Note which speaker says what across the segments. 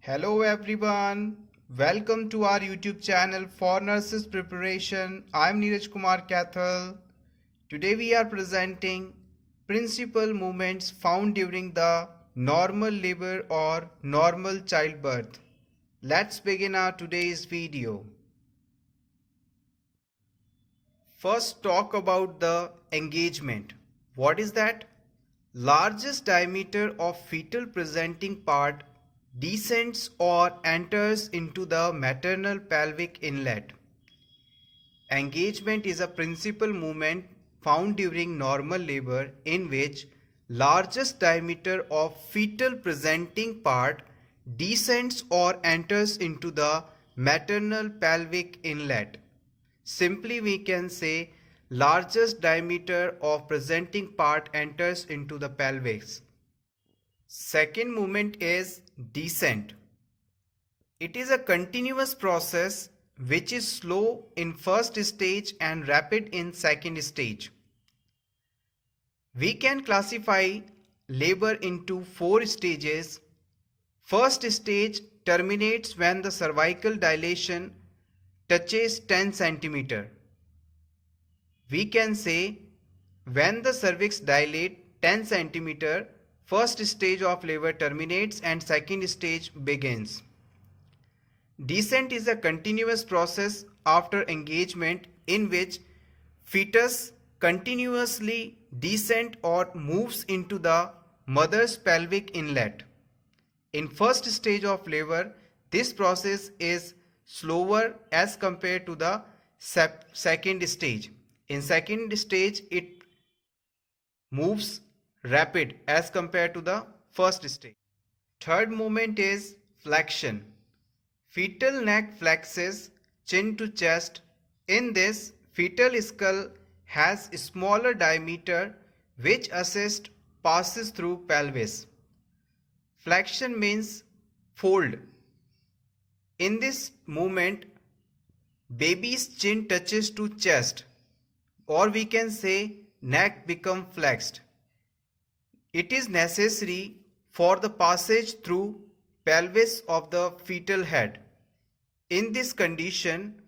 Speaker 1: Hello everyone, welcome to our YouTube channel for Nurses Preparation. I am Neeraj Kumar Kathal. Today we are presenting principal movements found during the normal labor or normal childbirth. Let's begin our today's video. First talk about the engagement. What is that? Largest diameter of fetal presenting part descends or enters into the maternal pelvic inlet. Engagement is a principal movement found during normal labor in which largest diameter of fetal presenting part descends or enters into the maternal pelvic inlet. Simply we can say largest diameter of presenting part enters into the pelvis. Second movement is descent. It is a continuous process which is slow in first stage and rapid in second stage. We can classify labor into four stages. First stage terminates when the cervical dilation touches 10 cm. We can say when the cervix dilate 10 cm, first stage of labor terminates and second stage begins. Descent is a continuous process after engagement in which fetus continuously descends or moves into the mother's pelvic inlet. In first stage of labor, this process is slower as compared to the second stage. In second stage, it moves rapid as compared to the first stage. Third movement is flexion. Fetal neck flexes chin to chest. In this, fetal skull has smaller diameter which assist passes through pelvis. Flexion means fold. In this movement, baby's chin touches to chest, or we can say neck become flexed. It is necessary for the passage through pelvis of the fetal head. In this condition,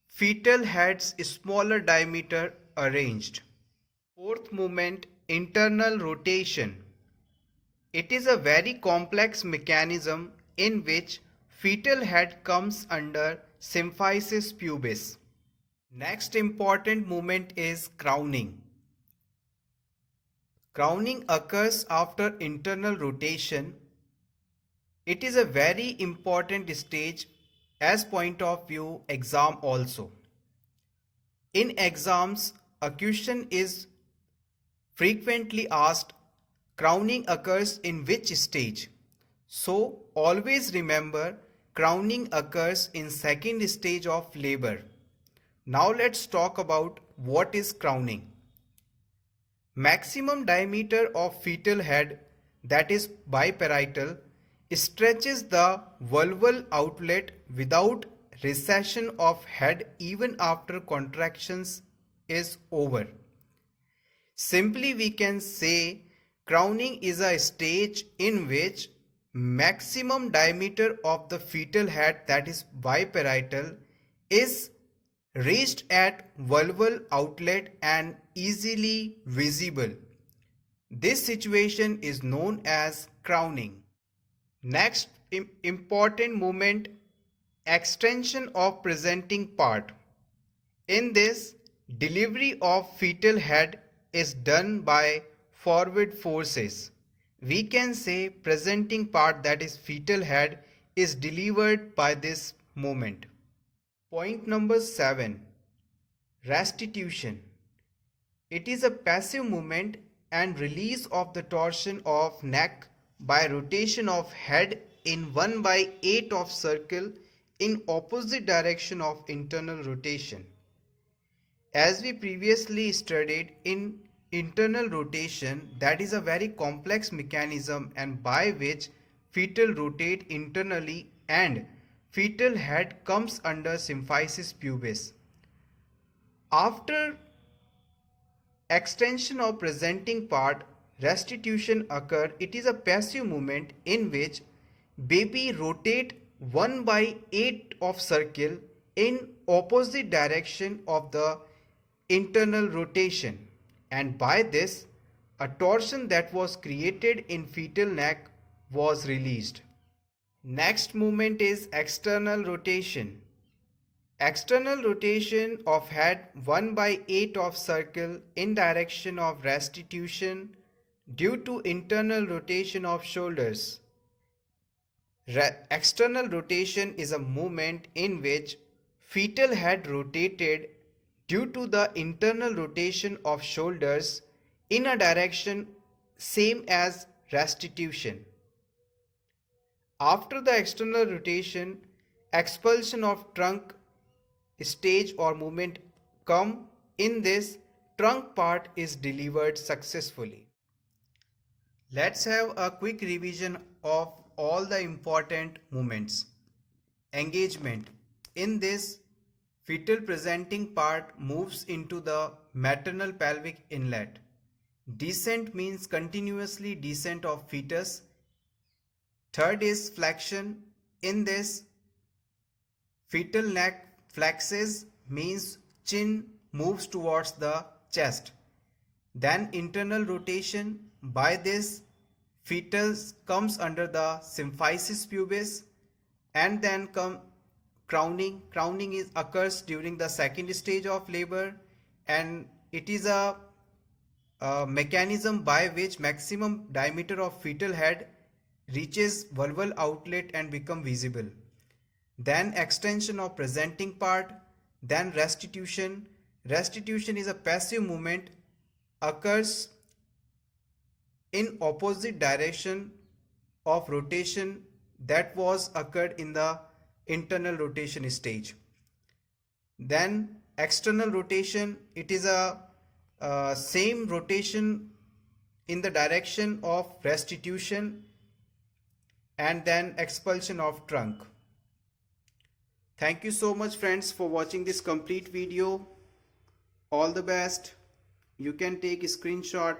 Speaker 1: fetal head's smaller diameter arranged. Fourth movement, internal rotation. It is a very complex mechanism in which fetal head comes under symphysis pubis. Next important movement is crowning. Crowning occurs after internal rotation. It is a very important stage as point of view exam also. In exams, a question is frequently asked, crowning occurs in which stage? So always remember crowning occurs in second stage of labor. Now let's talk about what is crowning. Maximum diameter of fetal head, that is biparietal, stretches the vulval outlet without recession of head even after contractions is over. Simply we can say crowning is a stage in which maximum diameter of the fetal head, that is biparietal, is reached at vulval outlet and easily visible. This situation is known as crowning. Next important movement, extension of presenting part. In this, delivery of fetal head is done by forward forces. We can say presenting part, that is fetal head, is delivered by this movement. Point number 7, restitution. It is a passive movement and release of the torsion of neck by rotation of head in 1/8 of circle in opposite direction of internal rotation. As we previously studied, in internal rotation, that is a very complex mechanism and by which fetal rotate internally and fetal head comes under symphysis pubis. After extension of presenting part, restitution occur. It is a passive movement in which baby rotate 1 by 8 of circle in opposite direction of the internal rotation, and by this a torsion that was created in fetal neck was released. Next movement is external rotation. External rotation of head 1 by 8 of circle in direction of restitution due to internal rotation of shoulders. External rotation is a movement in which fetal head rotated due to the internal rotation of shoulders in a direction same as restitution. After the external rotation, expulsion of trunk stage or movement come. In this, trunk part is delivered successfully. Let's have a quick revision of all the important movements. Engagement. In this, fetal presenting part moves into the maternal pelvic inlet. Descent means continuously descent of fetus. Third is flexion. In this, fetal neck flexes means chin moves towards the chest. Then internal rotation. By this, fetus comes under the symphysis pubis, and then come crowning. Crowning occurs during the second stage of labor, and it is a mechanism by which maximum diameter of fetal head reaches vulval outlet and become visible. Then extension of presenting part, then restitution. Restitution is a passive movement, occurs in opposite direction of rotation that was occurred in the internal rotation stage. Then external rotation, it is a same rotation in the direction of restitution, and then expulsion of trunk. Thank you so much friends for watching this complete video. All the best. You can take a screenshot